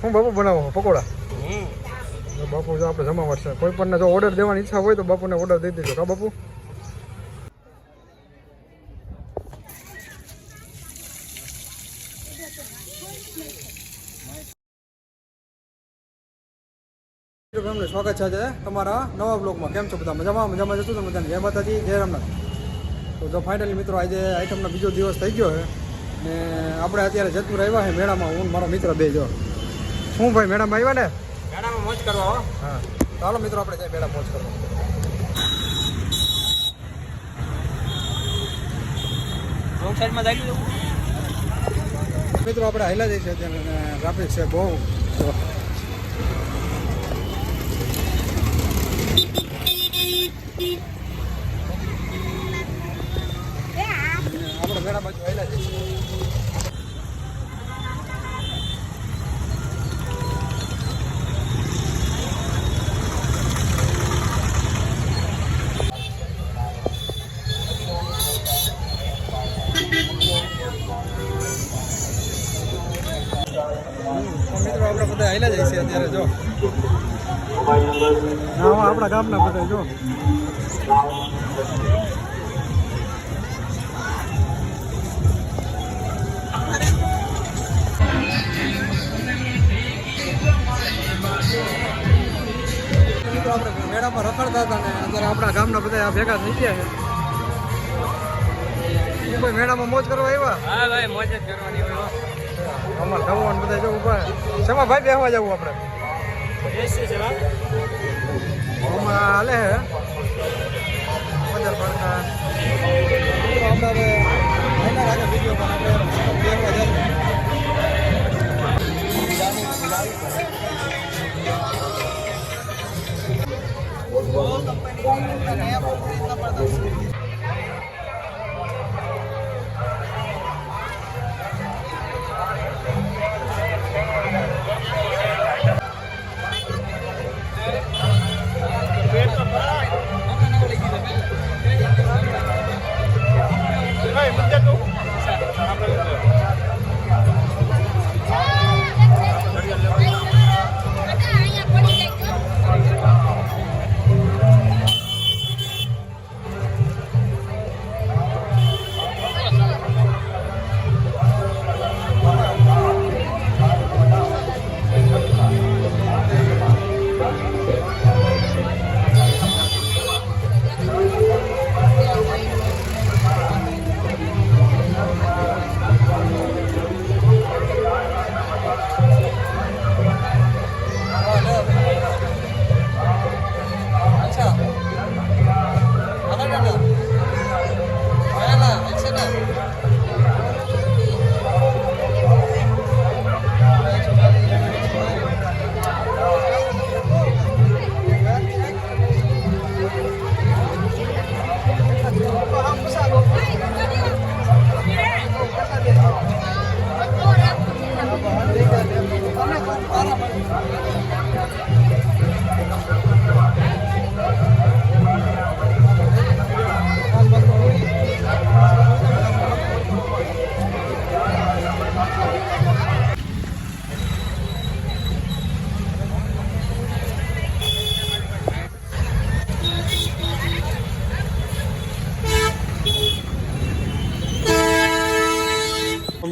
શું બાપુ બનાવો પકોડા? બાપુ જો આપણે જમાવટ છે, કોઈ પણ જો ઓર્ડર દેવાની ઈચ્છા હોય તો બાપુને ઓર્ડર દઈ દેજો. કા બાપુ? સ્વાગત છે તમારા નવા બ્લોગમાં. કેમ છો બધા? મજામાં જતું તો મજાને. જય માતાજી, જય રામનાથ. તો જો ફાઇનલી મિત્રો આજે આઈટમનો બીજો દિવસ થઈ ગયો છે ને આપણે અત્યારે જેતપુર આવ્યા છે મેળામાં. હું મારો મિત્ર બે જો. શું ભાઈ મેળામાં આવ્યા ને? મેળામાં મોજ કરવા. હા ચાલો મિત્રો આપણે જાય મેળા મોજ કરવા. રોંગ સાઈડમાં જાય મિત્રો આપણે હાઈલા જઈએ છીએ અત્યારે ટ્રાફિક છે બહુ. આપણે મેળા બાજુ હાઈલા જઈએ છીએ. મિત્રો આપણે બધા હાઈલા જઈએ છીએ અત્યારે જો. આપણા ગામના બધા જો. મિત્રો આપણે મેળામાં રખડતા હતા ને અત્યારે આપણા ગામના બધા ભેગા થઈ ગયા છે. શું ભાઈ મેળામાં મોજ કરવા આવ્યા? હા ભાઈ મોજ જ કરવાની હોય. અમારા ગામમાં બધા જો ઉભા. શેમાં ભાઈ બેસવા જવું આપણે? આમાં હાલે હે બજાર પડતા આપણે મહિના લાગે વિડીયો પણ આપણે બેસવા જઈએ.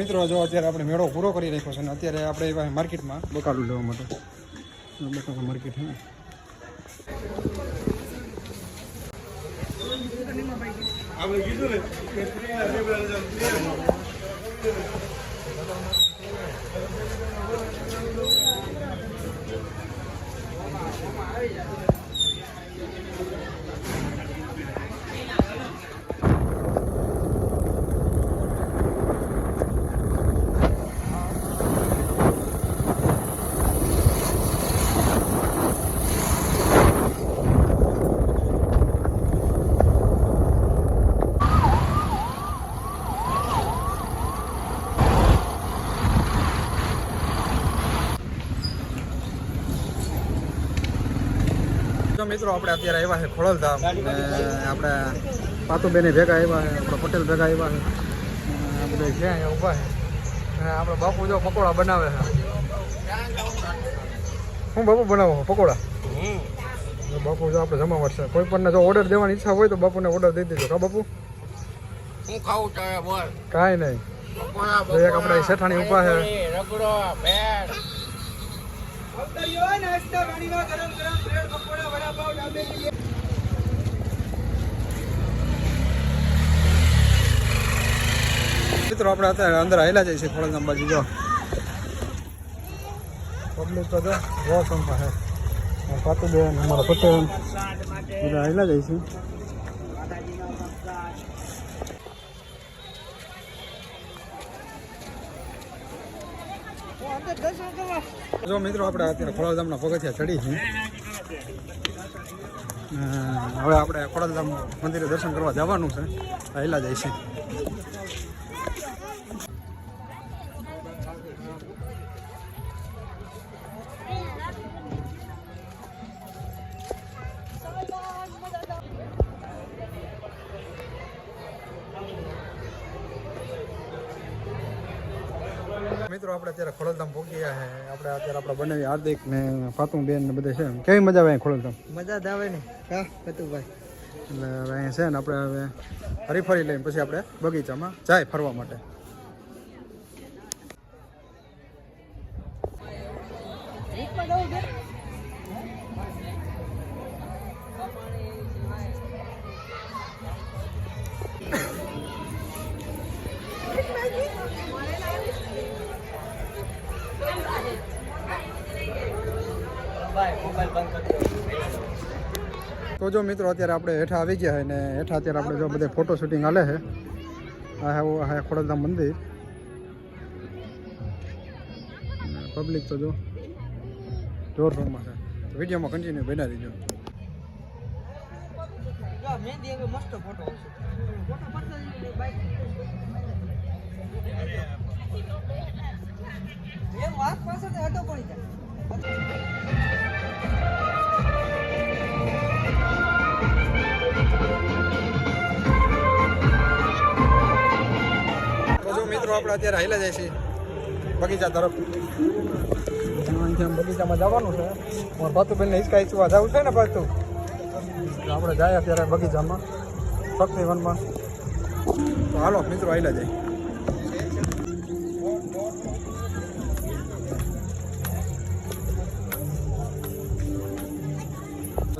મિત્રો જો અત્યારે આપણે મેળો પૂરો કરી રાખ્યો છે ને અત્યારે આપણે એવા માર્કેટમાં બકાલું લેવા માટે. બકાલું માર્કેટ હે ને આપણે કીધું ને મિત્રો આપણે અત્યારે આવ્યા છે ખોડલધામ ને આપણે પાતુબેને ભેગા આવ્યા છે, આપણા પટેલ ભેગા આવ્યા છે, આ બધા છે અહીંયા ઊભા છે. અને આપણે બાપુ જો પકોડા બનાવે છે. હું બાપુ બનાવો પકોડા બાપુ જો આપણે જમાવટ છે કોઈ પણ જો ઓર્ડર દેવાની ઈચ્છા હોય તો બાપુને ઓર્ડર દઈ દેજો કા બાપુ હું ખાવું તારે બોલ કાંઈ નહીં એક આપણે શેઠાણી ઉભા છે રગડો ભેળ મિત્રો આપણે અત્યારે અંદર આવેલા જઈએ છીએ થોડા અંબાજી જો પબ્લિક તો જો બહુ સંપા છે પાતુબેન અમારા પટેલ બધા આવેલા જઈએ છીએ જો મિત્રો આપણે અત્યારે ખોડાધામના પગથિયા ચડી છીએ હવે આપણે ખોડાધામ મંદિરે દર્શન કરવા જવાનું છે આવેલા જાય છે મિત્રો આપણે અત્યારે ખોડલધામ પહોંચી ગયા છે આપણે અત્યારે આપણે બનાવી હાર્દિક ને ફાતુમ બેન ને બધે છે કેવી મજા આવે ખોડલધામ મજા જ આવે ને કા કતુભાઈ એટલે હવે અહીંયા છે ને આપણે હવે હરીફરી લઈને પછી આપણે બગીચામાં જાય ફરવા માટે તો જો મિત્રો અત્યારે આપણે હેઠા આવી ગયા છે ને હેઠા અત્યારે આપણે જો બધે ફોટો શૂટિંગ હાલે છે આ ખોડલધામ મંદિર પબ્લિક તો જો જોરશોરમાં છે વિડીયોમાં કન્ટિન્યુ બના દીજો મહેંદી હવે મસ્ત ફોટો આવશે ફોટો પડતો બાઈક એમ વાત પાછળ હટો પડી જાય મિત્રો આપણે અત્યારે હાઈલા જાય છે બગીચા તરફ અહીંથી આમ બગીચામાં જવાનું છે મારા ભાતુબેનને હિંચકા હિંચવા જવું છે ને પાછું આપણે જાય અત્યારે બગીચામાં શક્તિવનમાં તો હાલો મિત્રો હાઈલા જાય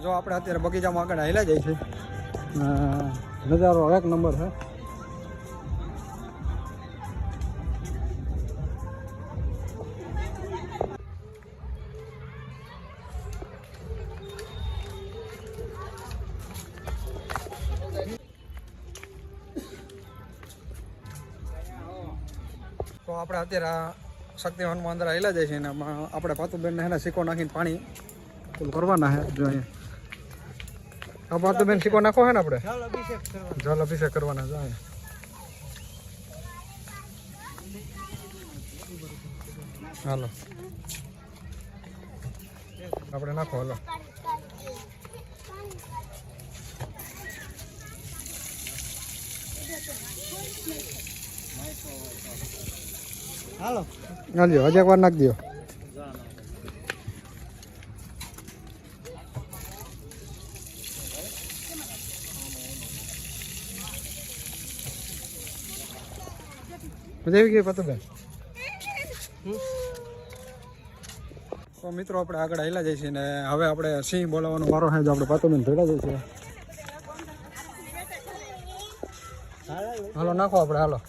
જો આપણે અત્યારે બગીચામાં આગળ હાઈલા જાય છે નજારો એક નંબર છે તો આપણે અત્યારે શક્તિવનમાં અંદર આવેલા જાય છે ને આપણે પાતુબેનને એના સિક્કો નાખીને પાણી પેલું કરવાના છે જો અહીંયા પાતુબેન સિક્કો નાખો છે ને આપણે જલ અભિષેક કરવાના છે હાલો આપણે નાખો હાલો હાલો હાલજો હજી એક વાર નાખી દો મજા આવી ગઈ પાતુબેન તો મિત્રો આપણે આગળ હાલ્યા જઈએ છીએ ને હવે આપણે સિંહ બોલાવવાનો વારો છે જો આપણે પાતુબેન ભેગા જઈએ છીએ હાલો નાખો આપણે હાલો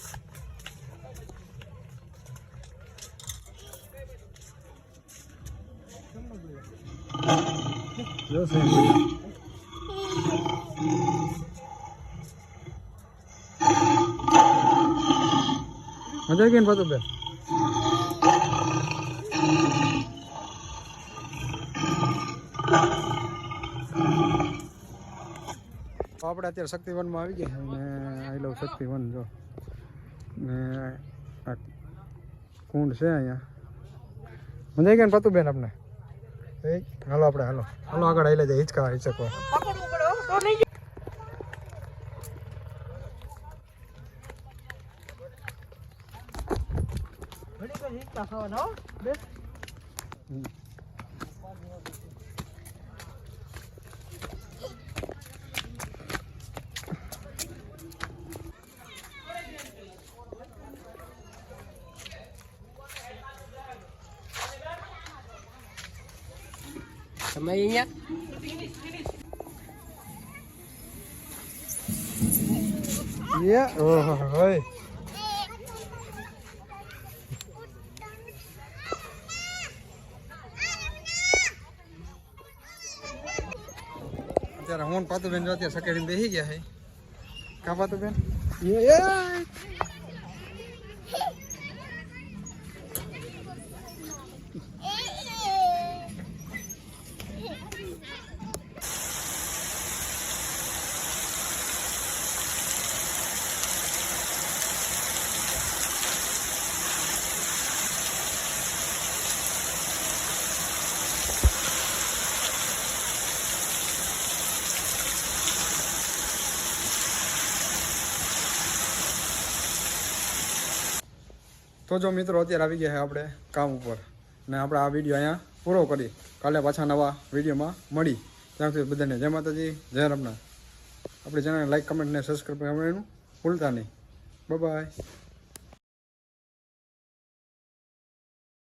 જો સિંહ મજા આવી ગઈ ને પાતુબેન તો આપણે અત્યારે શક્તિવનમાં આવી ગયા અને આઈ લવ શક્તિવન જો ને આ કુંડ છે અહીંયા મજા આવી ગઈ ને પાતુબેન આપણે હાલો આપણે હાલો હાલો આગળ આવી જાય હિંચકા હિંચકો તમે અહીંયા હોય અત્યારે હું પાતુબેન જો અત્યારે સકેડીને બેસી ગયા છે કા પાતુબેન તો જો મિત્રો અત્યારે આવી ગયા છે આપણે કામ ઉપર ને આપણે આ વિડીયો અહીંયા પૂરો કરી કાલે પાછા નવા વિડીયોમાં મળી ત્યાં સુધી બધાને જય માતાજી જય રમનાથ આપણી ચેનલને લાઈક કમેન્ટ ને સબસ્ક્રાઈબ કરવાનું ભૂલતા નહીં બાય બાય